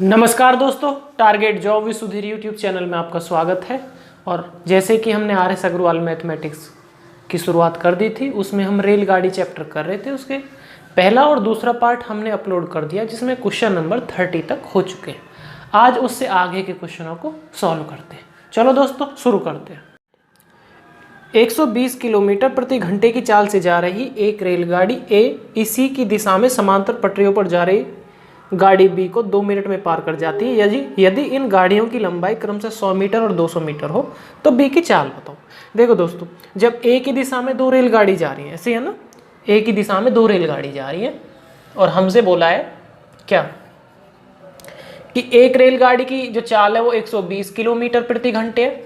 नमस्कार दोस्तों, target job with Sudhir YouTube channel में आपका स्वागत है। और जैसे कि हमने RS अग्रवाल मैथमेटिक्स की शुरुआत कर दी थी, उसमें हम रेलगाड़ी चैप्टर कर रहे थे। उसके पहला और दूसरा पार्ट हमने अपलोड कर दिया, जिसमें क्वेश्चन नंबर 30 तक हो चुके हैं। आज उससे आगे के क्वेश्चनों को सॉल्व करते हैं। चलो दोस्तों शुरू करते हैं। 120 किलोमीटर प्रति घंटे की चाल से जा रही एक रेलगाड़ी ए इसी की दिशा में समांतर पटरियों पर जा रही गाड़ी बी को 2 मिनट में पार कर जाती है। यदि इन गाड़ियों की लंबाई क्रमशः 100 मीटर और 200 मीटर हो तो बी की चाल बताओ। देखो दोस्तों, जब ए की दिशा में 2 रेलगाड़ी जा रही है, ऐसे है ना, ए की दिशा में 2 रेलगाड़ी जा रही है और हमसे बोला है क्या कि एक रेलगाड़ी की जो चाल है वो 120 किलोमीटर प्रति घंटे है,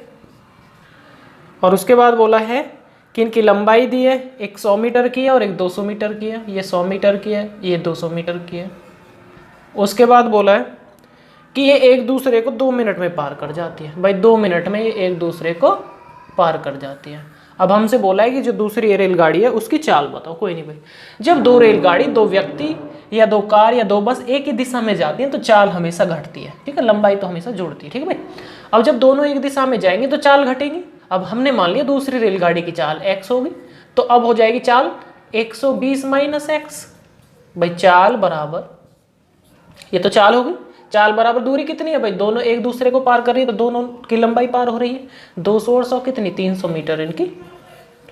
और उसके बाद बोला है कि इनकी लंबाई दी है, एक 100 मीटर की है और एक 200 मीटर की है। ये 100 मीटर की है, ये 200 मीटर की है। उसके बाद बोला है कि ये एक दूसरे को 2 मिनट में पार कर जाती है। भाई 2 मिनट में ये एक दूसरे को पार कर जाती है। अब हमसे बोला है कि जो दूसरी रेलगाड़ी है उसकी चाल बताओ। कोई नहीं भाई, जब 2 रेलगाड़ी, 2 व्यक्ति या 2 कार या 2 बस एक ही दिशा में जाती हैं तो चाल हमेशा घटती है, ठीक है। लंबाई तो हमेशा जुड़ती है, ठीक है भाई। अब जब दोनों एक दिशा में जाएंगे तो चाल घटेगी। अब हमने मान लिया दूसरी रेलगाड़ी की चाल x होगी, तो अब हो जाएगी चाल 120 माइनस एक्स। भाई चाल बराबर, ये तो चाल होगी, चाल बराबर दूरी कितनी है भाई, दोनों एक दूसरे को पार कर रही है तो दोनों की लंबाई पार हो रही है। 200 और 100 कितनी, 300 मीटर इनकी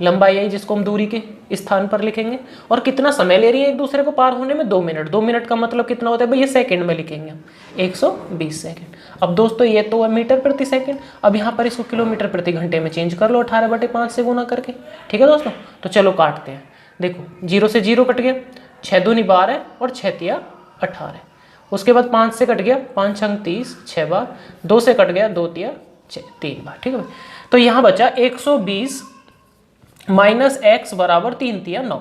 लंबाई है, जिसको हम दूरी के स्थान पर लिखेंगे। और कितना समय ले रही है एक दूसरे को पार होने में, 2 मिनट। 2 मिनट का मतलब कितना होता है भाई, ये सेकंड में लिखेंगे हम, 120 सेकंड। अब दोस्तों ये तो है मीटर प्रति सेकंड, अब यहाँ पर इसको किलोमीटर प्रति घंटे में चेंज कर लो 18/5 से गुना करके, ठीक है दोस्तों। तो चलो काटते हैं। देखो 0 से 0 कट गया, 6 दूनी 12 और 6 तिया 18। उसके बाद 5 से कट गया, 5 छंग 30, 6 बार। 2 से कट गया, 2 तिया 3 बार, ठीक है भाई। तो यहाँ बचा 120 माइनस एक्स बराबर 3 तिया 9।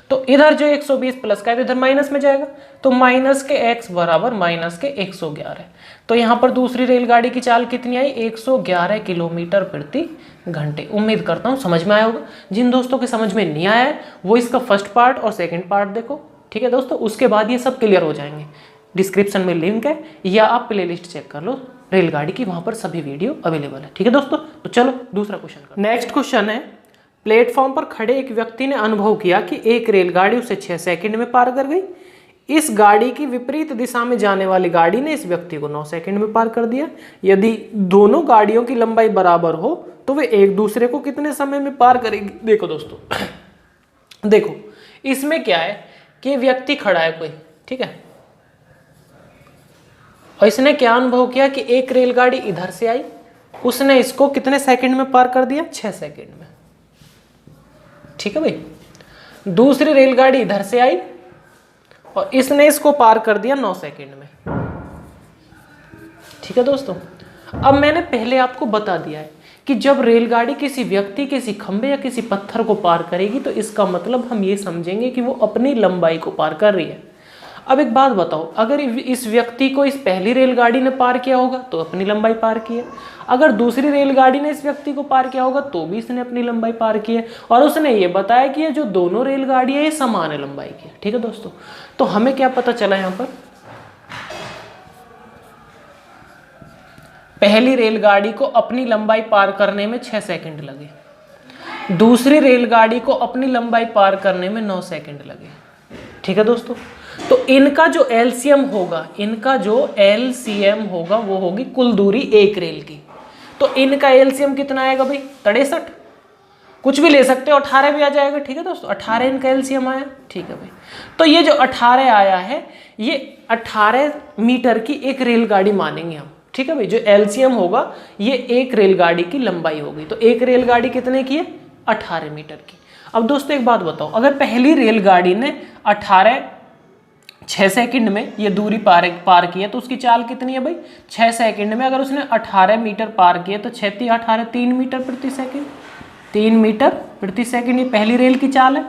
तो इधर जो 120 प्लस का है तो इधर माइनस में जाएगा, तो माइनस के एक्स बराबर माइनस के 111। तो यहाँ पर दूसरी रेलगाड़ी की चाल कितनी आई, 111 किलोमीटर प्रति घंटे। उम्मीद करता हूँ समझ में आया होगा। जिन दोस्तों के समझ में नहीं आया है वो इसका फर्स्ट पार्ट और सेकेंड पार्ट देखो, ठीक है दोस्तों। उसके बाद ये सब क्लियर हो जाएंगे। डिस्क्रिप्शन में लिंक है या आप प्लेलिस्ट चेक कर लो रेलगाड़ी की, वहां पर सभी वीडियो अवेलेबल है, ठीक है दोस्तों। तो चलो दूसरा क्वेश्चन कर। नेक्स्ट क्वेश्चन है, प्लेटफॉर्म पर खड़े एक व्यक्ति ने अनुभव किया कि एक रेलगाड़ी उसे 6 सेकंड में पार कर गई। इस गाड़ी की विपरीत दिशा में जाने वाली गाड़ी ने इस व्यक्ति को 9 सेकंड में पार कर दिया। यदि दोनों गाड़ियों की लंबाई बराबर हो तो वे एक दूसरे को कितने समय में पार करेगी। देखो दोस्तों, देखो इसमें क्या है कि व्यक्ति खड़ा है कोई, ठीक है, और इसने क्या अनुभव किया कि एक रेलगाड़ी इधर से आई, उसने इसको कितने सेकंड में पार कर दिया, 6 सेकंड में, ठीक है भाई। दूसरी रेलगाड़ी इधर से आई और इसने इसको पार कर दिया 9 सेकंड में, ठीक है दोस्तों। अब मैंने पहले आपको बता दिया है कि जब रेलगाड़ी किसी व्यक्ति, किसी खंबे या किसी पत्थर को पार करेगी तो इसका मतलब हम ये समझेंगे कि वो अपनी लंबाई को पार कर रही है। अब एक बात बताओ, अगर इस व्यक्ति को इस पहली रेलगाड़ी ने पार किया होगा तो अपनी लंबाई पार की है, अगर दूसरी रेलगाड़ी ने इस व्यक्ति को पार किया होगा तो भी इसने अपनी लंबाई पार की है। और उसने ये बताया कि ये जो दोनों रेलगाड़ियां ये समान लंबाई की है, ठीक है दोस्तों। तो हमें क्या पता चला, यहां पर पहली रेलगाड़ी को अपनी लंबाई पार करने में 6 सेकंड लगे, दूसरी रेलगाड़ी को अपनी लंबाई पार करने में 9 सेकंड लगे, ठीक है दोस्तों। तो इनका जो एलसीएम होगा, इनका जो एलसीएम होगा वो होगी कुल दूरी एक रेल की। तो इनका एलसीएम कितना आएगा भाई, 63। कुछ भी ले सकते हो, 18 भी आ जाएगा, ठीक है दोस्तों। 18 इनका एलसीएम आया, ठीक है भाई। तो ये जो 18 आया है ये 18 मीटर की एक रेलगाड़ी मानेंगे हम, ठीक है भाई। जो एलसीएम होगा ये एक रेलगाड़ी की लंबाई होगी। तो एक रेलगाड़ी कितने की है, 18 मीटर की। अब दोस्तों एक बात बताओ, अगर पहली रेलगाड़ी ने 6 सेकंड में ये दूरी पार की है तो उसकी चाल कितनी है भाई, 6 सेकंड में अगर उसने 18 मीटर पार किया तो 6 × 18 3 मीटर प्रति सेकंड, 3 मीटर प्रति सेकंड, ये पहली रेल की चाल है।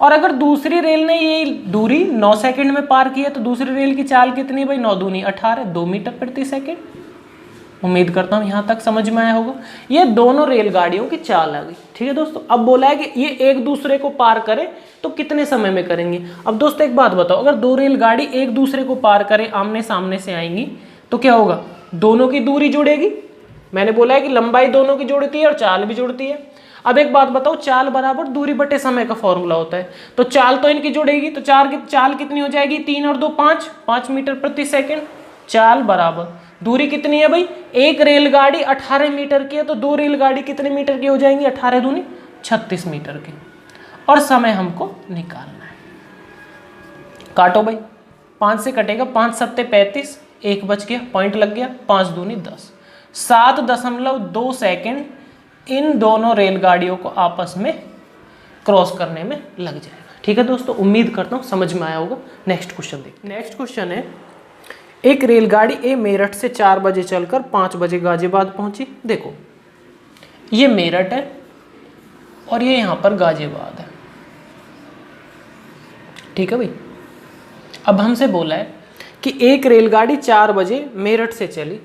और अगर दूसरी रेल ने ये दूरी 9 सेकंड में पार की है तो दूसरी रेल की चाल कितनी भाई, 9 दूनी 18, 2 मीटर प्रति सेकंड, उम्मीद करता हूँ यहाँ तक समझ में आया होगा। ये दोनों रेलगाड़ियों की चाल आ गई। ठीक है दोस्तों, अब बोला है कि ये एक दूसरे को पार करें तो कितने समय में करेंगे। अब दोस्तों एक बात बताओ, अगर दो रेलगाड़ी एक दूसरे को पार करें, आमने सामने से आएंगी, तो क्या होगा, दोनों की दूरी जुड़ेगी। मैंने बोला है कि लंबाई दोनों की जुड़ती है और चाल भी जुड़ती है। अब एक बात बताओ, चाल बराबर दूरी बटे समय का फॉर्मूला होता है, तो चाल तो इनकी जुड़ेगी, तो चाल कितनी हो जाएगी, 3 और 2 5, 5 मीटर प्रति सेकंड। चाल बराबर दूरी कितनी है भाई, एक रेलगाड़ी 18 मीटर की है, तो दो रेलगाड़ी कितने मीटर की हो जाएंगी, 18 दूनी 36 मीटर की। और समय हमको निकालना है। काटो भाई, 5 से कटेगा, 5 सत्ते 35, 1 बच गया, पॉइंट लग गया, 5 दूनी 10, 7.2 सेकेंड इन दोनों रेलगाड़ियों को आपस में क्रॉस करने में लग जाएगा। ठीक है दोस्तों, उम्मीद करता हूँ समझ में आया होगा। नेक्स्ट क्वेश्चन देखिए। नेक्स्ट क्वेश्चन है, एक रेलगाड़ी ए मेरठ से 4 बजे चलकर 5 बजे गाजियाबाद पहुंची। देखो ये मेरठ है और ये यहाँ पर गाजियाबाद है। ठीक है भाई, अब हमसे बोला है कि एक रेलगाड़ी 4 बजे मेरठ से चली,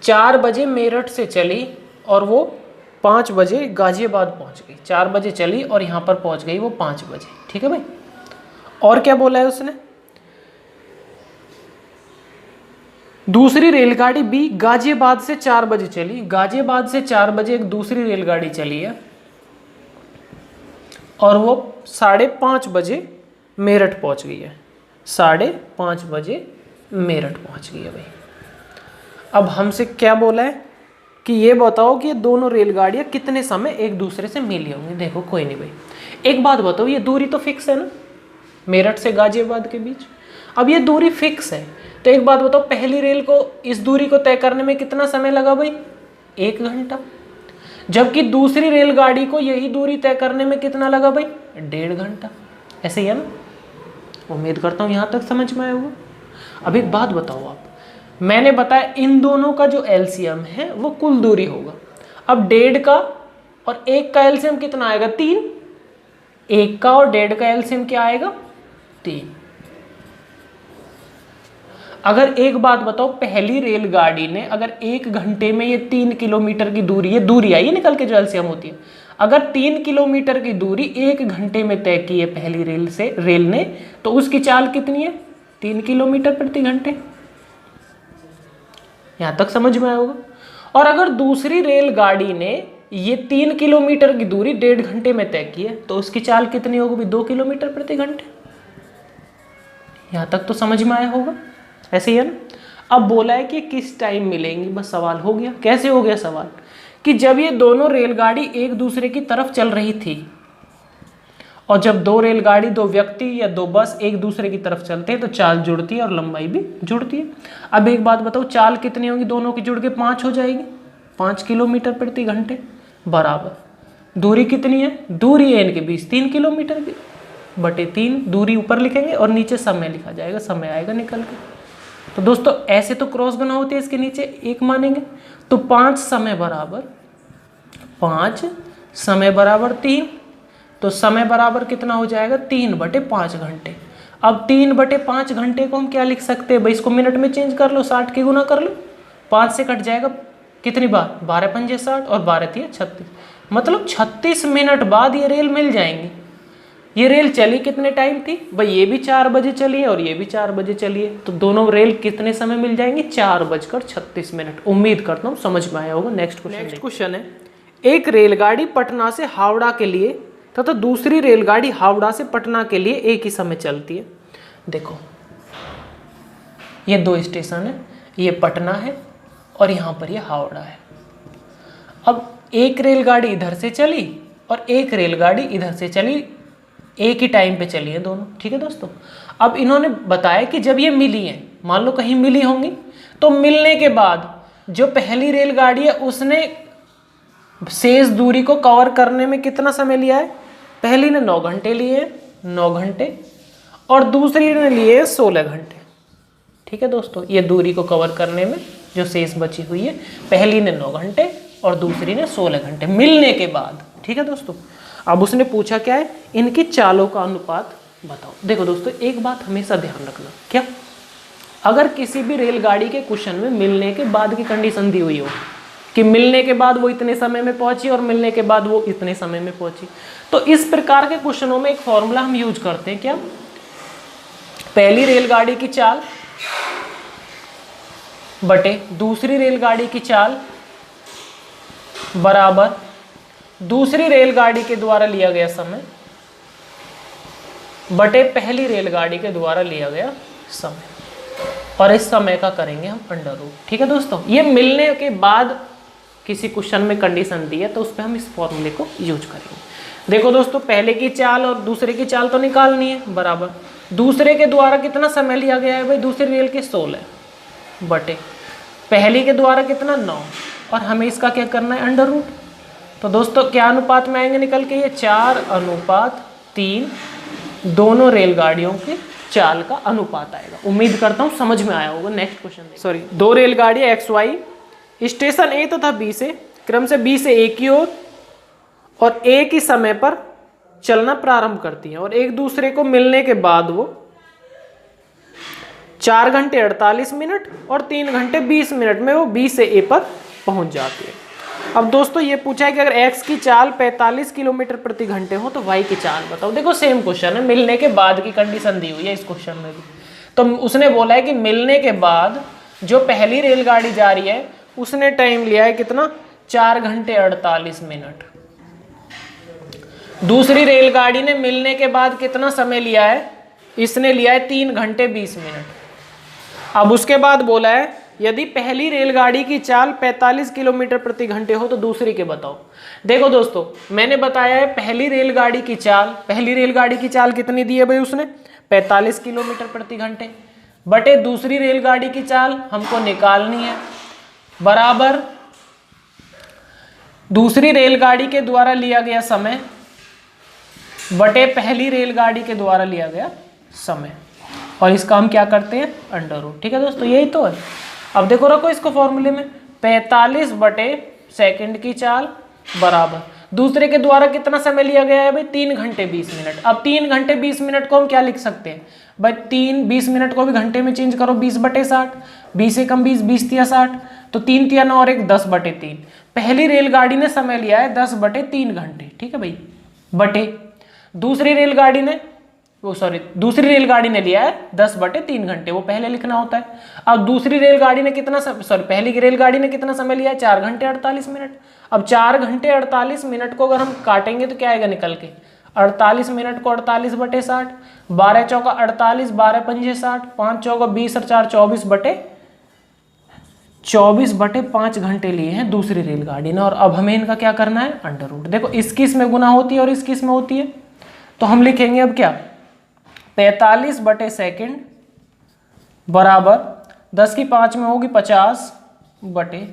4 बजे मेरठ से चली और वो 5 बजे गाजियाबाद पहुंच गई। 4 बजे चली और यहाँ पर पहुंच गई वो 5 बजे। ठीक है भाई, और क्या बोला है उसने, दूसरी रेलगाड़ी बी गाजियाबाद से 4 बजे चली, गाजियाबाद से 4 बजे एक दूसरी रेलगाड़ी चली है और वो 5:30 बजे मेरठ पहुंच गई है। 5:30 बजे मेरठ पहुंच गई है भाई। अब हमसे क्या बोला है कि ये बताओ कि ये दोनों रेलगाड़ियां कितने समय एक दूसरे से मिली होंगी। देखो कोई नहीं भाई, एक बात बताओ, ये दूरी तो फिक्स है ना मेरठ से गाजियाबाद के बीच। अब ये दूरी फिक्स है, तो एक बात बताओ, पहली रेल को इस दूरी को तय करने में कितना समय लगा भाई, 1 घंटा। जबकि दूसरी रेलगाड़ी को यही दूरी तय करने में कितना लगा भाई, 1.5 घंटा। ऐसे ही है ना, उम्मीद करता हूँ यहाँ तक समझ में आया होगा। अब एक बात बताओ आप, मैंने बताया इन दोनों का जो एलसीएम है वो कुल दूरी होगा। अब 1.5 का और 1 का एलसीएम कितना आएगा, 3। 1 का और 1.5 का एलसीएम क्या आएगा, 3। अगर एक बात बताओ, पहली रेलगाड़ी ने अगर 1 घंटे में ये 3 किलोमीटर की दूरी, ये दूरी आई है निकल के जो एलसीएम होती है, अगर 3 किलोमीटर की दूरी 1 घंटे में तय की है पहली रेल ने, तो उसकी चाल कितनी है, 3 किलोमीटर प्रति घंटे। यहां तक समझ में आया होगा। और अगर दूसरी रेलगाड़ी ने ये 3 किलोमीटर की दूरी 1.5 घंटे में तय की है, तो उसकी चाल कितनी होगी, 2 किलोमीटर प्रति घंटे। यहां तक तो समझ में आया होगा, ऐसे ही है ना। अब बोला है कि किस टाइम मिलेंगी, बस सवाल हो गया। कैसे हो गया सवाल, कि जब ये दोनों रेलगाड़ी एक दूसरे की तरफ चल रही थी, और जब 2 रेलगाड़ी, 2 व्यक्ति या 2 बस एक दूसरे की तरफ चलते हैं तो चाल जुड़ती है और लंबाई भी जुड़ती है। अब एक बात बताओ, चाल कितनी होगी, दोनों की जुड़ के 5 हो जाएगी, 5 किलोमीटर प्रति घंटे बराबर दूरी कितनी है, दूरी है इनके बीच 3 किलोमीटर की, बटे 3 दूरी ऊपर लिखेंगे और नीचे समय लिखा जाएगा, समय आएगा निकल के। तो दोस्तों ऐसे तो क्रॉस गुना होती है, इसके नीचे 1 मानेंगे, तो 5 समय बराबर 3, तो समय बराबर कितना हो जाएगा, 3/5 घंटे। अब 3/5 घंटे को हम क्या लिख सकते हैं भाई, इसको मिनट में चेंज कर लो, 60 की गुना कर लो, 5 से कट जाएगा कितनी बार, 12 पंजे 60 और 12 तिया 36, मतलब 36 मिनट बाद ये रेल मिल जाएंगी। ये रेल चली कितने टाइम थी भाई, ये भी 4 बजे चली है और ये भी 4 बजे चली है, तो दोनों रेल कितने समय मिल जाएंगी, 4:36। उम्मीद करता हूँ समझ में आया होगा। नेक्स्ट क्वेश्चन है, एक रेलगाड़ी पटना से हावड़ा के लिए तथा दूसरी रेलगाड़ी हावड़ा से पटना के लिए एक ही समय चलती है। देखो ये 2 स्टेशन है, ये पटना है और यहाँ पर ये हावड़ा है। अब एक रेलगाड़ी इधर से चली और एक रेलगाड़ी इधर से चली, एक ही टाइम पे चली है दोनों। ठीक है दोस्तों, अब इन्होंने बताया कि जब ये मिली हैं, मान लो कहीं मिली होंगी, तो मिलने के बाद जो पहली रेलगाड़ी है उसने शेष दूरी को कवर करने में कितना समय लिया है, पहली ने 9 घंटे लिए, 9 घंटे, और दूसरी ने लिए 16 घंटे। ठीक है दोस्तों, ये दूरी को कवर करने में जो शेष बची हुई है, पहली ने 9 घंटे और दूसरी ने 16 घंटे मिलने के बाद। ठीक है दोस्तों, अब उसने पूछा क्या है, इनकी चालों का अनुपात बताओ। देखो दोस्तों एक बात हमेशा ध्यान रखना, क्या अगर किसी भी रेलगाड़ी के क्वेश्चन में मिलने के बाद की कंडीशन दी हुई हो कि मिलने के बाद वो इतने समय में पहुंची और मिलने के बाद वो इतने समय में पहुंची, तो इस प्रकार के क्वेश्चनों में एक फॉर्मूला हम यूज करते हैं, क्या? पहली रेलगाड़ी की चाल बटे दूसरी रेलगाड़ी की चाल बराबर दूसरी रेलगाड़ी के द्वारा लिया गया समय बटे पहली रेलगाड़ी के द्वारा लिया गया समय, और इस समय का करेंगे हम अंडर रूट। ठीक है दोस्तों, ये मिलने के बाद किसी क्वेश्चन में कंडीशन दी है तो उस पर हम इस फॉर्मूले को यूज करेंगे। देखो दोस्तों, पहले की चाल और दूसरे की चाल तो निकालनी है, बराबर दूसरे के द्वारा कितना समय लिया गया है भाई, दूसरी रेल के 16 बटे पहली के द्वारा कितना 9, और हमें इसका क्या करना है अंडर रूट। तो दोस्तों क्या अनुपात में आएंगे निकल के, ये 4:3 दोनों रेलगाड़ियों के चाल का अनुपात आएगा। उम्मीद करता हूँ समझ में आया होगा। नेक्स्ट क्वेश्चन, दो रेलगाड़ियाँ XY स्टेशन A तथा B से क्रम से B से A की ओर और एक ही समय पर चलना प्रारंभ करती हैं और एक दूसरे को मिलने के बाद वो 4 घंटे 48 मिनट और 3 घंटे 20 मिनट में वो B से A पर पहुंच जाती है। अब दोस्तों ये पूछा है कि अगर x की चाल 45 किलोमीटर प्रति घंटे हो तो y की चाल बताओ। देखो सेम क्वेश्चन है, मिलने के बाद की कंडीशन दी हुई है इस क्वेश्चन में भी। तो उसने बोला है कि मिलने के बाद जो पहली रेलगाड़ी जा रही है उसने टाइम लिया है कितना, 4 घंटे 48 मिनट। दूसरी रेलगाड़ी ने मिलने के बाद कितना समय लिया है, इसने लिया है 3 घंटे 20 मिनट। अब उसके बाद बोला है यदि पहली रेलगाड़ी की चाल 45 किलोमीटर प्रति घंटे हो तो दूसरी के बताओ। देखो दोस्तों मैंने बताया है पहली रेलगाड़ी की चाल कितनी दी है भाई, उसने 45 किलोमीटर प्रति घंटे बटे दूसरी रेलगाड़ी की चाल हमको निकालनी है, बराबर दूसरी रेलगाड़ी के द्वारा लिया गया समय बटे पहली रेलगाड़ी के द्वारा लिया गया समय, और इसका हम क्या करते हैं अंडर रूट। ठीक है दोस्तों, यही तो है। अब देखो रखो इसको फॉर्मूले में, 45 बटे सेकंड की चाल बराबर दूसरे के द्वारा कितना समय लिया गया है भाई, 3 घंटे 20 मिनट। अब 3 घंटे 20 मिनट को हम क्या लिख सकते हैं भाई, 20 मिनट को भी घंटे में चेंज करो, 20 बटे 60, 20 से कम 20, 20 तिया 60, तो 3 तिया 9 और 1 10 बटे 3। पहली रेलगाड़ी ने समय लिया है 10 बटे 3 घंटे, ठीक है भाई, बटे दूसरी रेलगाड़ी ने लिया है 10 बटे 3 घंटे, वो पहले लिखना होता है। अब दूसरी रेलगाड़ी ने पहली की रेलगाड़ी ने कितना समय लिया है, 4 घंटे 48 मिनट। अब 4 घंटे 48 मिनट को अगर हम काटेंगे तो क्या आएगा निकल के, 48 मिनट को 48 बटे 60, 12 चौका 48, 12 पंजे 60, 5 चौका 20 और 4 24 बटे 5 घंटे लिए हैं दूसरी रेलगाड़ी ने। और अब हमें इनका क्या करना है अंडर रूट। देखो इसकी इसमें गुना होती है और इसकी इसमें होती है, तो हम लिखेंगे अब क्या, 45 बटे सेकेंड बराबर 10 की 5 में होगी 50 बटे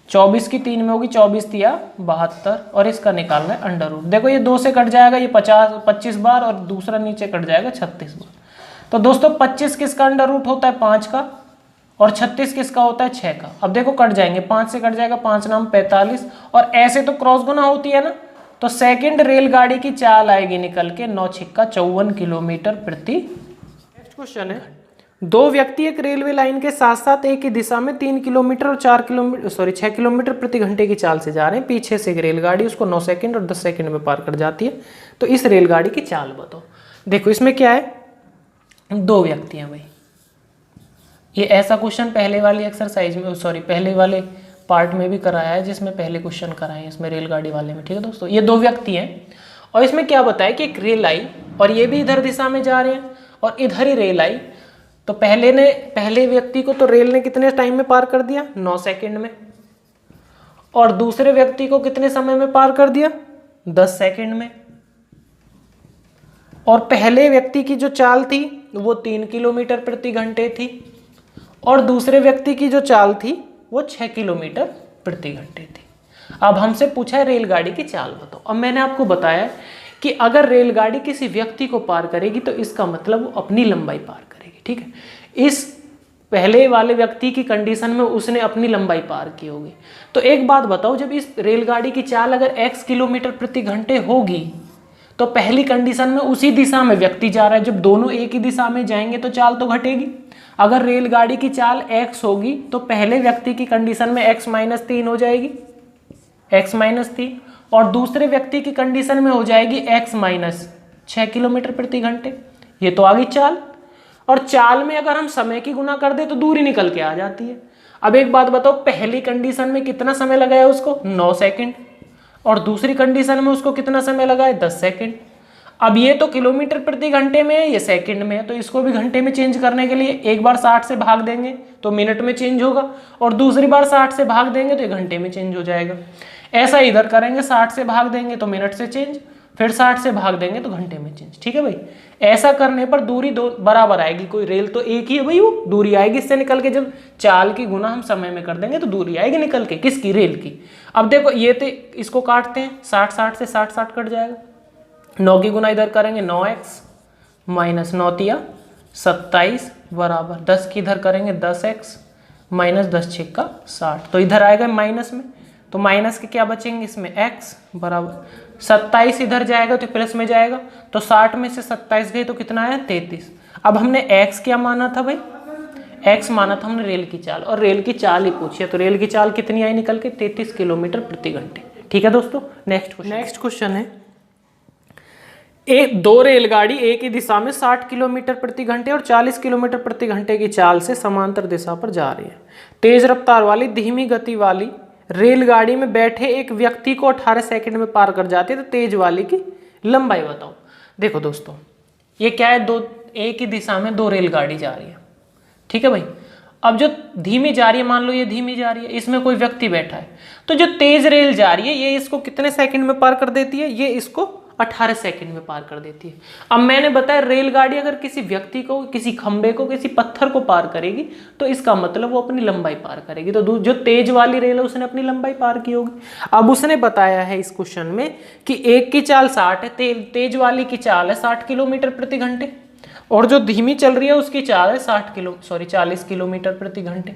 24 की 3 में होगी 24 तिया 72, और इसका निकालना है अंडर रूट। देखो ये 2 से कट जाएगा, ये 25 बार, और दूसरा नीचे कट जाएगा 36 बार। तो दोस्तों 25 किसका अंडर रूट होता है 5 का, और 36 किसका होता है 6 का। अब देखो कट जाएंगे, 5 से कट जाएगा 5 नाम 45, और ऐसे तो क्रॉस गुना होती है ना, तो सेकंड रेलगाड़ी की चाल आएगी निकल के 9 छिक्का 54 किलोमीटर प्रति। नेक्स्ट क्वेश्चन है, दो व्यक्ति एक रेलवे लाइन के साथ साथ एक ही दिशा में 3 किलोमीटर और 6 किलोमीटर प्रति घंटे की चाल से जा रहे हैं। पीछे से एक रेलगाड़ी उसको 9 सेकंड और 10 सेकंड में पार कर जाती है, तो इस रेलगाड़ी की चाल बताओ। देखो इसमें क्या है, 2 व्यक्ति हैं भाई। ये ऐसा क्वेश्चन पहले वाली एक्सरसाइज में पहले वाले पार्ट में भी कराया है, जिसमें पहले क्वेश्चन कराए हैं इसमें रेलगाड़ी वाले में। ठीक है दोस्तों, ये 2 व्यक्ति हैं और इसमें क्या बताया कि एक रेल आई और ये भी इधर दिशा में जा रहे हैं और इधर ही रेल आई। तो पहले व्यक्ति को तो रेल ने कितने टाइम में पार कर दिया 9 सेकंड में, और दूसरे व्यक्ति को कितने समय में पार कर दिया 10 सेकंड में। और पहले व्यक्ति की जो चाल थी वो 3 किलोमीटर प्रति घंटे थी, और दूसरे व्यक्ति की जो चाल थी वो 6 किलोमीटर प्रति घंटे थी। अब हमसे पूछा है रेलगाड़ी की चाल बताओ। अब मैंने आपको बताया कि अगर रेलगाड़ी किसी व्यक्ति को पार करेगी तो इसका मतलब वो अपनी लंबाई पार करेगी। ठीक है, इस पहले वाले व्यक्ति की कंडीशन में उसने अपनी लंबाई पार की होगी। तो एक बात बताओ, जब इस रेलगाड़ी की चाल अगर x किलोमीटर प्रति घंटे होगी तो पहली कंडीशन में उसी दिशा में व्यक्ति जा रहा है, जब दोनों एक ही दिशा में जाएंगे तो चाल तो घटेगी। अगर रेलगाड़ी की चाल x होगी तो पहले व्यक्ति की कंडीशन में x - 3 हो जाएगी, x - 3, और दूसरे व्यक्ति की कंडीशन में हो जाएगी x - 6 किलोमीटर प्रति घंटे। ये तो आ गई चाल। और चाल में अगर हम समय की गुना कर दे तो दूरी निकल के आ जाती है। अब एक बात बताओ, पहली कंडीशन में कितना समय लगा है उसको 9 सेकंड, और दूसरी कंडीशन में उसको कितना समय लगा है 10 सेकंड। अब ये तो किलोमीटर प्रति घंटे में है, ये सेकंड में है, तो इसको भी घंटे में चेंज करने के लिए एक बार 60 से भाग देंगे तो मिनट में चेंज होगा, और दूसरी बार 60 से भाग देंगे तो ये घंटे में चेंज हो जाएगा। ऐसा इधर करेंगे, 60 से भाग देंगे तो मिनट से चेंज, फिर 60 से भाग देंगे तो घंटे में चेंज। ठीक है भाई, ऐसा करने पर दूरी दो बराबर आएगी। कोई रेल तो एक ही है भाई, वो दूरी आएगी इससे निकल के। जब चाल की गुना हम समय में कर देंगे तो दूरी आएगी निकल के, किसकी? रेल की। अब देखो ये तो इसको काटते हैं, 60 से 60 कट जाएगा। 9 की गुना इधर करेंगे 9x - 9 तिया 27 बराबर 10 की इधर करेंगे 10x - 10 6 का 60, तो इधर आएगा माइनस में, तो माइनस के क्या बचेंगे इसमें x बराबर 27 इधर जाएगा तो प्लस में जाएगा, तो 60 में से 27 गए तो कितना आया 33। अब हमने x क्या माना था भाई? x माना था हमने रेल की चाल, और रेल की चाल ही पूछी है, तो रेल की चाल कितनी आई निकल के 33 किलोमीटर प्रति घंटे। ठीक है दोस्तों, नेक्स्ट क्वेश्चन है, दो रेलगाड़ी एक ही दिशा में 60 किलोमीटर प्रति घंटे और 40 किलोमीटर प्रति घंटे की चाल से समांतर दिशा पर जा रही है। तेज रफ्तार वाली धीमी गति वाली रेलगाड़ी में बैठे एक व्यक्ति को 18 सेकंड में पार कर जाती है, तो तेज वाली की लंबाई बताओ। देखो दोस्तों, ये क्या है, दो एक ही दिशा में दो रेलगाड़ी जा रही है। ठीक है भाई, अब जो धीमी जा रही है, मान लो ये धीमी जा रही है, इसमें कोई व्यक्ति बैठा है, तो जो तेज रेल जा रही है ये इसको कितने सेकंड में पार कर देती है? ये इसको 18 सेकंड में पार कर देती है। अब मैंने बताया रेलगाड़ी अगर किसी व्यक्ति को, किसी खंबे को, किसी पत्थर को पार करेगी तो इसका मतलब वो अपनी लंबाई पार करेगी। तो जो तेज वाली रेल है उसने अपनी लंबाई पार की होगी। अब उसने बताया है इस क्वेश्चन में कि एक की चाल 60 है, तेज वाली की चाल है 60 किलोमीटर प्रति घंटे, और जो धीमी चल रही है उसकी चाल है 40 किलोमीटर प्रति घंटे।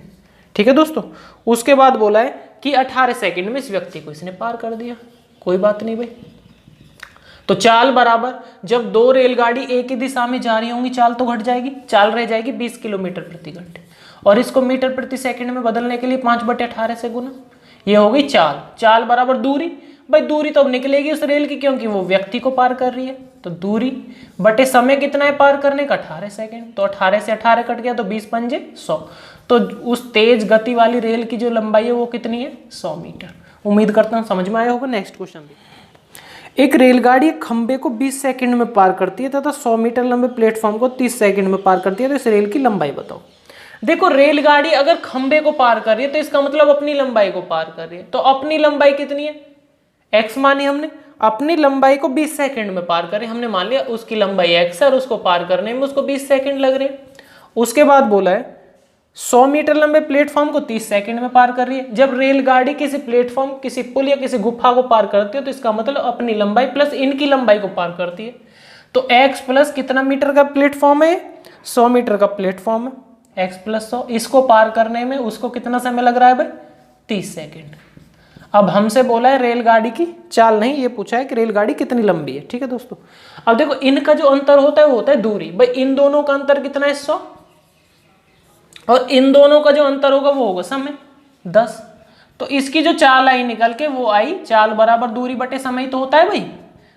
ठीक है दोस्तों, उसके बाद बोला है कि 18 सेकंड में इस व्यक्ति को इसने पार कर दिया। कोई बात नहीं भाई, तो चाल बराबर, जब दो रेलगाड़ी एक ही दिशा में जा रही होंगी चाल तो घट जाएगी, चाल रह जाएगी 20 किलोमीटर प्रति घंटे, और इसको मीटर प्रति सेकंड में बदलने के लिए 5/18 से गुना, ये हो गई चाल। चाल बराबर दूरी, भाई दूरी तो अब निकलेगी उस रेल की क्योंकि वो व्यक्ति को पार कर रही है, तो दूरी बटे समय कितना है पार करने का 18 सेकंड, तो 18 से 18 कट गया तो 20 पंजे 100, तो उस तेज गति वाली रेल की जो लंबाई है वो कितनी है 100 मीटर। उम्मीद करता हूँ समझ में आया होगा। नेक्स्ट क्वेश्चन, एक रेलगाड़ी एक खंबे को 20 सेकंड में पार करती है तथा 100 मीटर लंबे प्लेटफॉर्म को 30 सेकंड में पार करती है, तो इस रेल की लंबाई बताओ। देखो रेलगाड़ी अगर खंबे को पार कर रही है तो इसका मतलब अपनी लंबाई को पार कर रही है, तो अपनी लंबाई कितनी है x मानी हमने, अपनी लंबाई को 20 सेकंड में पार करें, हमने मान लिया उसकी लंबाई x है और उसको पार करने में उसको 20 सेकंड लग रहे हैं। उसके बाद बोला है 100 मीटर लंबे प्लेटफॉर्म को 30 सेकंड में पार कर रही है। जब रेलगाड़ी किसी प्लेटफॉर्म, किसी पुल या किसी गुफा को पार करती है तो इसका मतलब अपनी लंबाई प्लस इनकी लंबाई को पार करती है, तो x प्लस कितना मीटर का प्लेटफॉर्म है 100 मीटर का प्लेटफॉर्म है, x प्लस 100, इसको पार करने में उसको कितना समय लग रहा है भाई 30 सेकेंड। अब हमसे बोला है रेलगाड़ी की चाल, नहीं ये पूछा है कि रेलगाड़ी कितनी लंबी है। ठीक है दोस्तों, अब देखो इनका जो अंतर होता है वो होता है दूरी, भाई इन दोनों का अंतर कितना है 100, और इन दोनों का जो अंतर होगा वो होगा समय 10, तो इसकी जो चाल आई निकल के वो आई चाल बराबर दूरी बटे समय तो होता है भाई,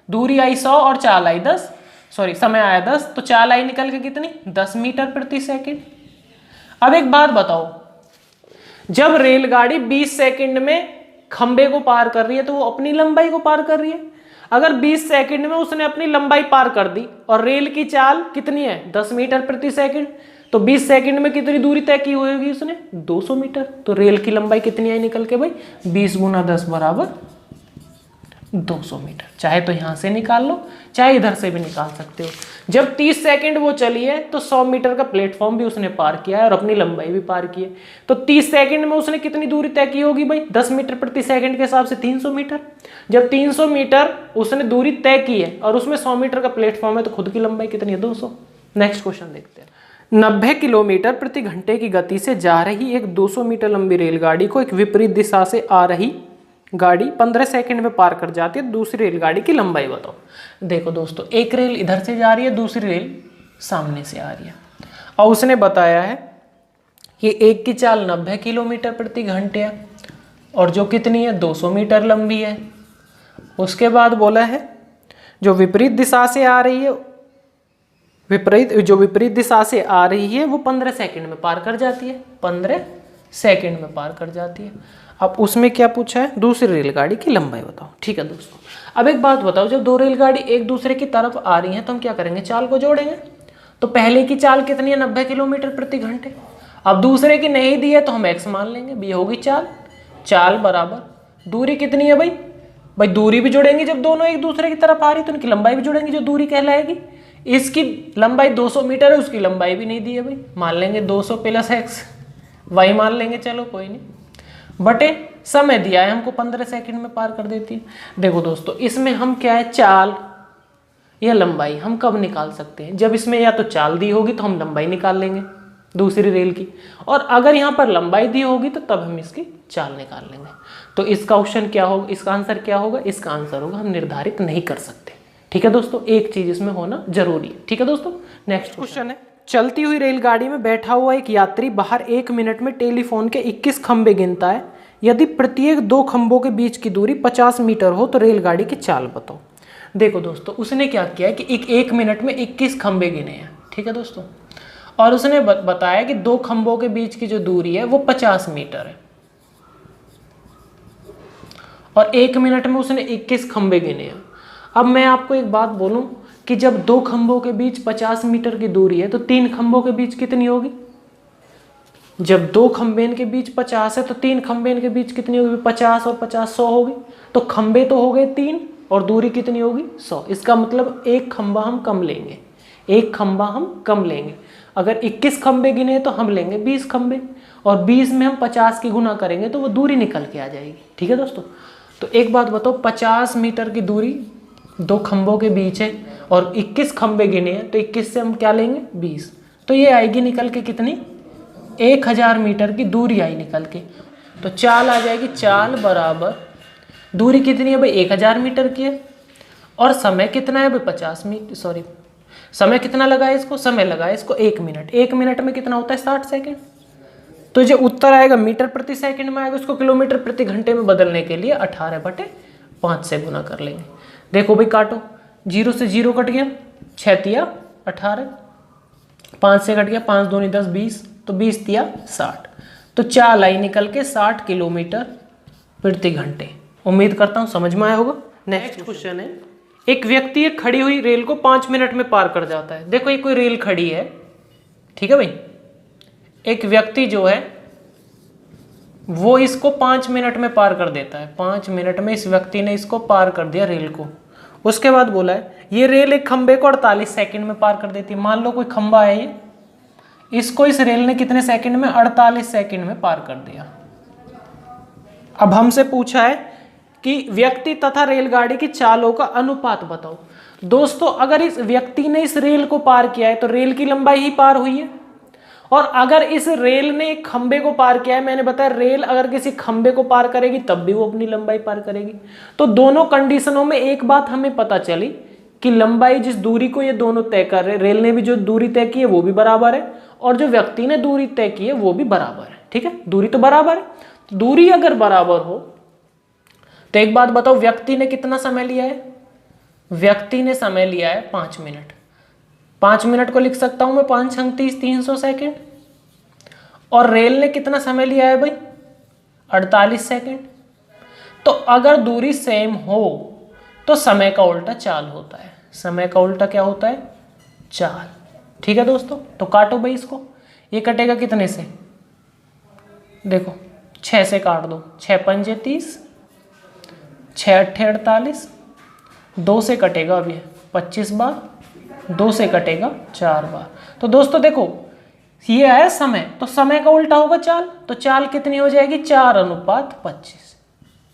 दूरी आई 100 और चाल आई 10, समय आया 10, तो चाल आई निकल के कितनी 10 मीटर प्रति सेकंड। अब एक बात बताओ, जब रेलगाड़ी 20 सेकंड में खंबे को पार कर रही है तो वो अपनी लंबाई को पार कर रही है। अगर 20 सेकंड में उसने अपनी लंबाई पार कर दी और रेल की चाल कितनी है 10 मीटर प्रति सेकंड, तो 20 सेकंड में कितनी दूरी तय की होगी उसने 200 मीटर, तो रेल की लंबाई कितनी आई निकल के भाई 20 × 10 बराबर 200 मीटर। चाहे तो यहां से निकाल लो, चाहे इधर से भी निकाल सकते हो। जब 30 सेकंड वो चली है तो 100 मीटर का प्लेटफॉर्म भी उसने पार किया है और अपनी लंबाई भी पार की है, तो 30 सेकंड में उसने कितनी दूरी तय की होगी भाई 10 मीटर प्रति सेकंड के हिसाब से 300 मीटर। जब 300 मीटर उसने दूरी तय की है और उसमें 100 मीटर का प्लेटफॉर्म है तो खुद की लंबाई कितनी है 200। नेक्स्ट क्वेश्चन देखते हैं। 90 किलोमीटर प्रति घंटे की गति से जा रही एक 200 मीटर लंबी रेलगाड़ी को एक विपरीत दिशा से आ रही गाड़ी 15 सेकंड में पार कर जाती है, दूसरी रेलगाड़ी की लंबाई बताओ। देखो दोस्तों, एक रेल इधर से जा रही है, दूसरी रेल सामने से आ रही है, और उसने बताया है कि एक की चाल 90 किलोमीटर प्रति घंटे है और जो कितनी है 200 मीटर लंबी है। उसके बाद बोला है जो विपरीत दिशा से आ रही है, विपरीत दिशा से आ रही है वो 15 सेकंड में पार कर जाती है, 15 सेकंड में पार कर जाती है। अब उसमें क्या पूछा है, दूसरी रेलगाड़ी की लंबाई बताओ। ठीक है दोस्तों, अब एक बात बताओ, जब दो रेलगाड़ी एक दूसरे की तरफ आ रही हैं तो हम क्या करेंगे, चाल को जोड़ेंगे। तो पहले की चाल कितनी है, 90 किलोमीटर प्रति घंटे। अब दूसरे की नहीं दी है तो हम x मान लेंगे, ये होगी चाल। चाल बराबर दूरी कितनी है भाई दूरी भी जोड़ेंगे, जब दोनों एक दूसरे की तरफ आ रही तो उनकी लंबाई भी जोड़ेंगे, जो दूरी कहलाएगी। इसकी लंबाई 200 मीटर है, उसकी लंबाई भी नहीं दी है भाई, मान लेंगे 200 प्लस x, y मान लेंगे, चलो कोई नहीं, बटे समय दिया है हमको 15 सेकंड में पार कर देती है। देखो दोस्तों, इसमें हम क्या है, चाल या लंबाई हम कब निकाल सकते हैं, जब इसमें या तो चाल दी होगी तो हम लंबाई निकाल लेंगे दूसरी रेल की, और अगर यहाँ पर लंबाई दी होगी तो तब हम इसकी चाल निकाल लेंगे। तो इसका ऑप्शन क्या होगा, इसका आंसर क्या होगा, इसका आंसर होगा हम निर्धारित नहीं कर सकते। ठीक है दोस्तों, एक चीज इसमें होना जरूरी है। ठीक है दोस्तों, नेक्स्ट क्वेश्चन है, चलती हुई रेलगाड़ी में बैठा हुआ एक यात्री बाहर 1 मिनट में टेलीफोन के 21 खंबे गिनता है। यदि प्रत्येक 2 खंभों के बीच की दूरी 50 मीटर हो तो रेलगाड़ी की चाल बताओ। देखो दोस्तों, उसने क्या किया है कि 1 मिनट में 21 खंबे गिने हैं। ठीक है दोस्तों, और उसने बताया कि 2 खंभों के बीच की जो दूरी है वो 50 मीटर है, और 1 मिनट में उसने 21 खंबे गिने हैं। अब मैं आपको एक बात बोलूं कि जब 2 खंभों के बीच 50 मीटर की दूरी है तो 3 खंभों के बीच कितनी होगी, जब 2 खंबे के बीच 50 है तो 3 खंबे के बीच कितनी होगी, 50 और 50 100 होगी। तो खंबे तो हो गए 3 और दूरी कितनी होगी 100। इसका मतलब एक खंबा हम कम लेंगे, एक खंबा हम कम लेंगे। अगर 21 खंबे गिने तो हम लेंगे 20 खंबे, और 20 में हम 50 की गुना करेंगे तो वो दूरी निकल के आ जाएगी। ठीक है दोस्तों, तो एक बात बताओ, 50 मीटर की दूरी 2 खंभों के बीच है और 21 खंबे गिने हैं, तो 21 से हम क्या लेंगे 20, तो ये आएगी निकल के कितनी, 1000 मीटर की दूरी आई निकल के। तो चाल आ जाएगी, चाल बराबर दूरी कितनी है भाई 1000 मीटर की है, और समय कितना है भाई 50 मिनट, सॉरी समय कितना लगा है इसको, समय लगा है इसको 1 मिनट। 1 मिनट में कितना होता है 60 सेकंड। तो जो उत्तर आएगा मीटर प्रति सेकंड में आएगा, उसको किलोमीटर प्रति घंटे में बदलने के लिए 18/5 से गुना कर लेंगे। देखो भाई काटो, 0 से 0 कट गया, 6 तिया 18, 5 से कट गया, 5 दूनी 10 20, तो 20 तिया 60। तो चाल आई निकल के 60 किलोमीटर प्रति घंटे। उम्मीद करता हूँ समझ में आया होगा। नेक्स्ट क्वेश्चन है, एक व्यक्ति एक खड़ी हुई रेल को 5 मिनट में पार कर जाता है। देखो ये कोई रेल खड़ी है, ठीक है भाई, एक व्यक्ति जो है वो इसको 5 मिनट में पार कर देता है। 5 मिनट में इस व्यक्ति ने इसको पार कर दिया रेल को। उसके बाद बोला है ये रेल एक खंबे को 48 सेकंड में पार कर देती है। मान लो कोई खंबा है ये, इसको इस रेल ने कितने सेकंड में, 48 सेकंड में पार कर दिया। अब हमसे पूछा है कि व्यक्ति तथा रेलगाड़ी की चालों का अनुपात बताओ। दोस्तों, अगर इस व्यक्ति ने इस रेल को पार किया है तो रेल की लंबाई ही पार हुई है, और अगर इस रेल ने एक खंबे को पार किया है, मैंने बताया रेल अगर किसी खंबे को पार करेगी तब भी वो अपनी लंबाई पार करेगी। तो दोनों कंडीशनों में एक बात हमें पता चली कि लंबाई, जिस दूरी को ये दोनों तय कर रहे, रेल ने भी जो दूरी तय की है वो भी बराबर है, और जो व्यक्ति ने दूरी तय की है वो भी बराबर है। ठीक है, दूरी तो बराबर है। दूरी अगर बराबर हो तो एक बात बताओ, व्यक्ति ने कितना समय लिया है, व्यक्ति ने समय लिया है 5 मिनट। 5 मिनट को लिख सकता हूं मैं 5 × 30 300 सेकेंड। और रेल ने कितना समय लिया है भाई 48 सेकेंड। तो अगर दूरी सेम हो तो समय का उल्टा चाल होता है। समय का उल्टा क्या होता है, चाल। ठीक है दोस्तों, तो काटो भाई इसको, ये कटेगा कितने से, देखो 6 से काट दो, 6 पंजे 30, 6 अट्ठे 48, 2 से कटेगा अभी 25 बार, 2 से कटेगा 4 बार। तो दोस्तों देखो ये है समय, तो समय का उल्टा होगा चाल, तो चाल कितनी हो जाएगी 4:25।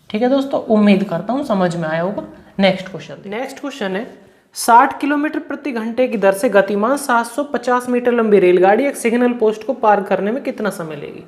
ठीक है दोस्तों, उम्मीद करता हूं समझ में आया होगा। नेक्स्ट क्वेश्चन है, 60 किलोमीटर प्रति घंटे की दर से गतिमान 750 मीटर लंबी रेलगाड़ी एक सिग्नल पोस्ट को पार करने में कितना समय लेगी।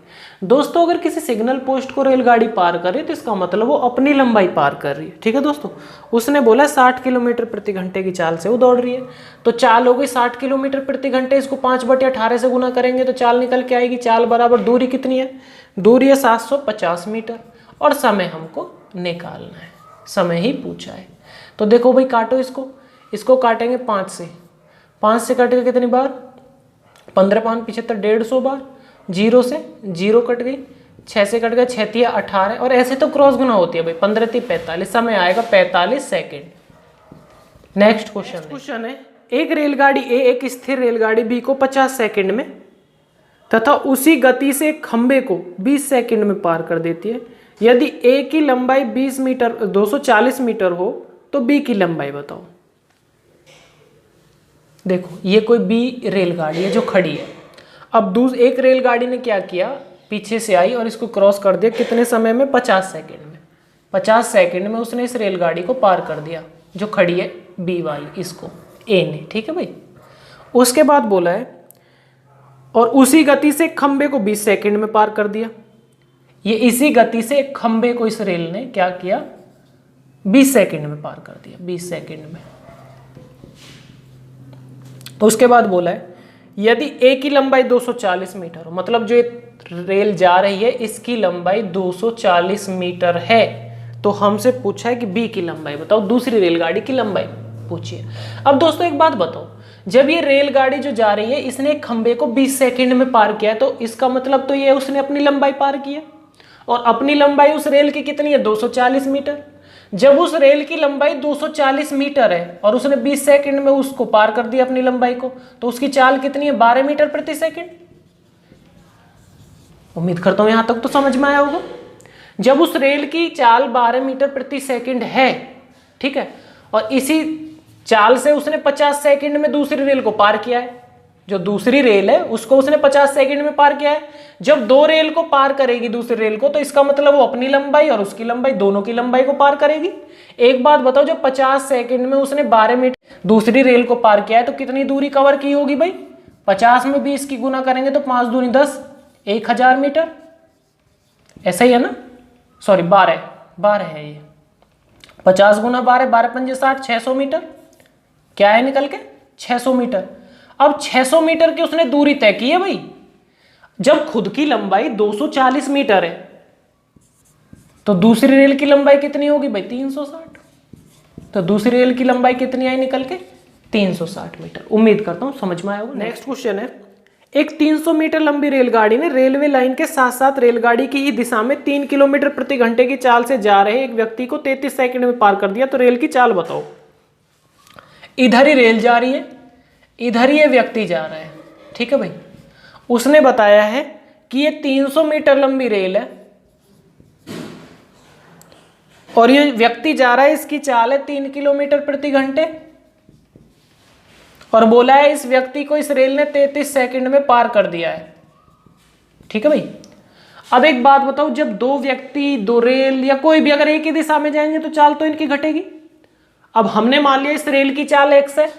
दोस्तों अगर किसी सिग्नल पोस्ट को रेलगाड़ी पार करे तो इसका मतलब वो अपनी लंबाई पार कर रही है। ठीक है दोस्तों, उसने बोला 60 किलोमीटर प्रति घंटे की चाल से वो दौड़ रही है, तो चाल हो गई 60 किलोमीटर प्रति घंटे, इसको 5/18 से गुना करेंगे तो चाल निकल के आएगी। चाल बराबर दूरी कितनी है, दूरी है 750 मीटर और समय हमको निकालना है, समय ही पूछा है। तो देखो भाई काटो इसको काटेंगे 5 से, 5 से कटेगा कितनी बार, 15 5 75 150 बार, 0 से 0 कट गई, 6 से कट गया 6 3 18 और ऐसे तो क्रॉस गुना होती है भाई, 15 3 45, समय आएगा 45 सेकेंड। नेक्स्ट क्वेश्चन है एक रेलगाड़ी ए एक स्थिर रेलगाड़ी बी को 50 सेकेंड में तथा उसी गति से एक खंबे को 20 सेकेंड में पार कर देती है। यदि ए की लंबाई 20 मीटर 240 मीटर हो तो बी की लंबाई बताओ। देखो ये कोई बी रेलगाड़ी है जो खड़ी है, अब एक रेलगाड़ी ने क्या किया, पीछे से आई और इसको क्रॉस कर दिया कितने समय में, 50 सेकेंड में। 50 सेकेंड में उसने इस रेलगाड़ी को पार कर दिया जो खड़ी है बी वाली, इसको ए ने। ठीक है भाई, उसके बाद बोला है और उसी गति से खंबे को 20 सेकेंड में पार कर दिया। ये इसी गति से खंबे को इस रेल ने क्या किया, 20 सेकेंड में पार कर दिया, 20 सेकेंड में। उसके बाद बोला है यदि ए की लंबाई 240 मीटर हो, मतलब जो रेल जा रही है इसकी लंबाई 240 मीटर है, तो हमसे पूछा है कि बी की लंबाई बताओ, दूसरी रेलगाड़ी की लंबाई पूछिए। अब दोस्तों एक बात बताओ, जब ये रेलगाड़ी जो जा रही है इसने खंबे को 20 सेकेंड में पार किया, तो इसका मतलब तो ये उसने अपनी लंबाई पार की है, और अपनी लंबाई उस रेल की कितनी है, 240 मीटर। जब उस रेल की लंबाई 240 मीटर है और उसने 20 सेकंड में उसको पार कर दिया अपनी लंबाई को, तो उसकी चाल कितनी है, 12 मीटर प्रति सेकंड। उम्मीद करता हूं यहां तक तो समझ में आया होगा। जब उस रेल की चाल 12 मीटर प्रति सेकंड है, ठीक है, और इसी चाल से उसने 50 सेकंड में दूसरी रेल को पार किया है, जो दूसरी रेल है उसको उसने 50 सेकंड में पार किया है। जब दो रेल को पार करेगी दूसरी रेल को, तो इसका मतलब वो अपनी लंबाई और उसकी लंबाई दोनों की लंबाई को पार करेगी। एक बात बताओ, जब 50 सेकंड में उसने 12 मीटर दूसरी रेल को पार किया है, तो कितनी दूरी कवर की होगी भाई, 50 में 20 की गुना करेंगे तो 5 दूनी 10, 1000 मीटर। ऐसा ही है ना, सॉरी 12 है ये, 50 गुना 12, 12 पंजे 60, 600 मीटर। क्या है निकल के, 600 मीटर। अब 600 मीटर की उसने दूरी तय की है भाई। जब खुद की लंबाई 240 मीटर है, तो दूसरी रेल की लंबाई कितनी होगी भाई, 360। तो दूसरी रेल की लंबाई कितनी आई निकल के, 360 मीटर। उम्मीद करता हूं समझ में आया होगा। नेक्स्ट क्वेश्चन है, एक 300 मीटर लंबी रेलगाड़ी ने रेलवे लाइन के साथ साथ रेलगाड़ी की ही दिशा में 3 किलोमीटर प्रति घंटे की चाल से जा रहे एक व्यक्ति को 33 सेकंड में पार कर दिया, तो रेल की चाल बताओ। इधर ही रेल जा रही है, इधर ही ये व्यक्ति जा रहा है, ठीक है भाई। उसने बताया है कि ये 300 मीटर लंबी रेल है और ये व्यक्ति जा रहा है, इसकी चाल है 3 किलोमीटर प्रति घंटे, और बोला है इस व्यक्ति को इस रेल ने 33 सेकंड में पार कर दिया है, ठीक है भाई। अब एक बात बताओ, जब दो व्यक्ति दो रेल या कोई भी अगर एक ही दिशा में जाएंगे तो चाल तो इनकी घटेगी। अब हमने मान लिया इस रेल की चाल x है,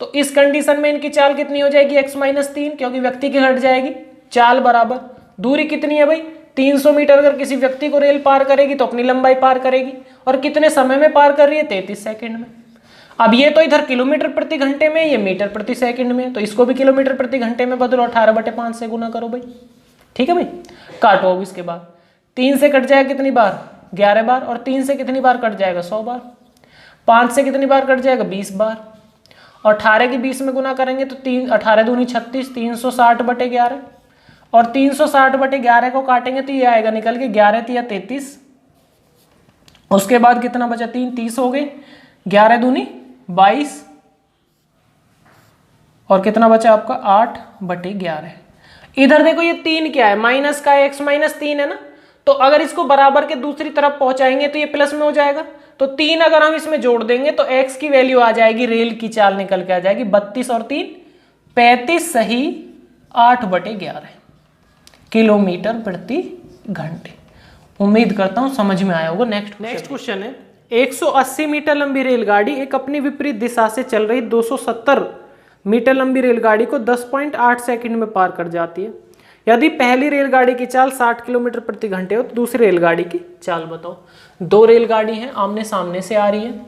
तो इस कंडीशन में इनकी चाल कितनी हो जाएगी, x-3, क्योंकि व्यक्ति की घट जाएगी। चाल बराबर दूरी कितनी है भाई, 300 मीटर। अगर किसी व्यक्ति को रेल पार करेगी तो अपनी लंबाई पार करेगी, और कितने समय में पार कर रही है, 33 सेकंड में। अब ये तो इधर किलोमीटर प्रति घंटे में, ये मीटर प्रति सेकंड में, तो इसको भी किलोमीटर प्रति घंटे में बदलो, 18/5 से गुना करो भाई, ठीक है भाई। काटो अब इसके बाद, 3 से कट जाएगा कितनी बार, 11 बार, और 3 से कितनी बार कट जाएगा, 100 बार। 5 से कितनी बार कट जाएगा, 20 बार, और 18 की 20 में गुना करेंगे तो 18 दूनी 36, 360/11, और 360/11 को काटेंगे तो ये आएगा निकल के 11 तिया 33। उसके बाद कितना बचा, 3 30 हो गए, 11 दूनी 22, और कितना बचा आपका 8/11। इधर देखो ये 3 क्या है, माइनस का x-3 है ना, तो अगर इसको बराबर के दूसरी तरफ पहुंचाएंगे तो ये प्लस में हो जाएगा। तो 3 अगर हम इसमें जोड़ देंगे तो x की वैल्यू आ जाएगी, रेल की चाल निकल के आ जाएगी 32 और 3 35, सही 8/11 किलोमीटर प्रति घंटे। उम्मीद करता हूं समझ में आया होगा। नेक्स्ट क्वेश्चन है, 180 मीटर लंबी रेलगाड़ी एक अपनी विपरीत दिशा से चल रही 270 मीटर लंबी रेलगाड़ी को 10.8 सेकंड में पार कर जाती है। यदि पहली रेलगाड़ी की चाल 60 किलोमीटर प्रति घंटे हो तो दूसरी रेलगाड़ी की चाल बताओ। दो रेलगाड़ी हैं, आमने सामने से आ रही है।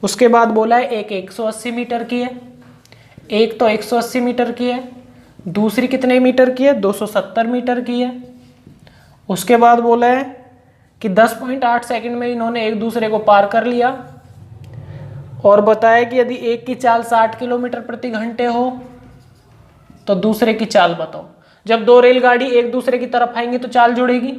उसके बाद बोला है एक 180 मीटर की है, एक तो 180 मीटर की है, दूसरी कितने मीटर की है, 270 मीटर की है। उसके बाद बोला है कि 10.8 सेकंड में इन्होंने एक दूसरे को पार कर लिया, और बताया कि यदि एक की चाल 60 किलोमीटर प्रति घंटे हो तो दूसरे की चाल बताओ। जब दो रेलगाड़ी एक दूसरे की तरफ आएंगे तो चाल जुड़ेगी,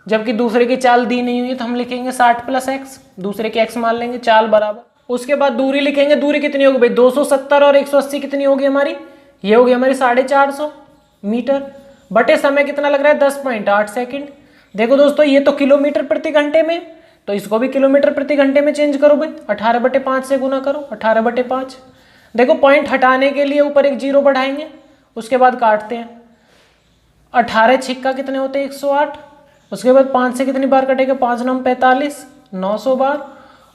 जबकि दूसरे की चाल दी नहीं हुई तो हम लिखेंगे 60 + x, दूसरे के x मान लेंगे, चाल बराबर। उसके बाद दूरी लिखेंगे, दूरी कितनी होगी भाई, 270 और 180 कितनी होगी हमारी, ये होगी हमारी 450 मीटर, बटे समय कितना लग रहा है 10.8 सेकंड। देखो दोस्तों ये तो किलोमीटर प्रति घंटे में, तो इसको भी किलोमीटर प्रति घंटे में चेंज करो भाई, 18/5 से गुना करो, 18/5। देखो पॉइंट हटाने के लिए ऊपर एक 0 बढ़ाएंगे, उसके बाद काटते हैं। 18 छिक्का कितने होते हैं 108, उसके बाद 5 से कितनी बार कटेगा, 5 9 45, 900 बार,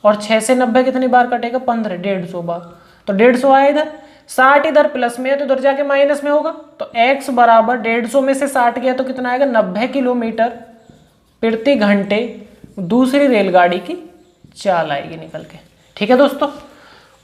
और 6 से 90 कितनी बार कटेगा 15, 150 बार। तो 150 आया इधर, 60 इधर प्लस में है तो इधर जाके माइनस में होगा, तो x बराबर 150 में से 60 गया तो कितना आएगा 90 किलोमीटर प्रति घंटे दूसरी रेलगाड़ी की चाल आएगी निकल के। ठीक है दोस्तों,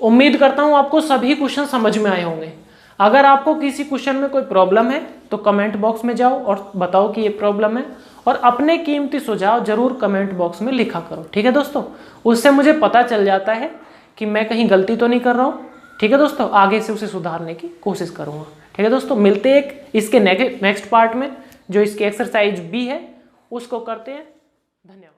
उम्मीद करता हूं आपको सभी क्वेश्चन समझ में आए होंगे। अगर आपको किसी क्वेश्चन में कोई प्रॉब्लम है तो कमेंट बॉक्स में जाओ और बताओ कि ये प्रॉब्लम है, और अपने कीमती सुझाव जरूर कमेंट बॉक्स में लिखा करो। ठीक है दोस्तों, उससे मुझे पता चल जाता है कि मैं कहीं गलती तो नहीं कर रहा हूँ। ठीक है दोस्तों, आगे से उसे सुधारने की कोशिश करूँगा। ठीक है दोस्तों, मिलते हैं एक इसके नेक्स्ट पार्ट में, जो इसकी एक्सरसाइज B है उसको करते हैं। धन्यवाद।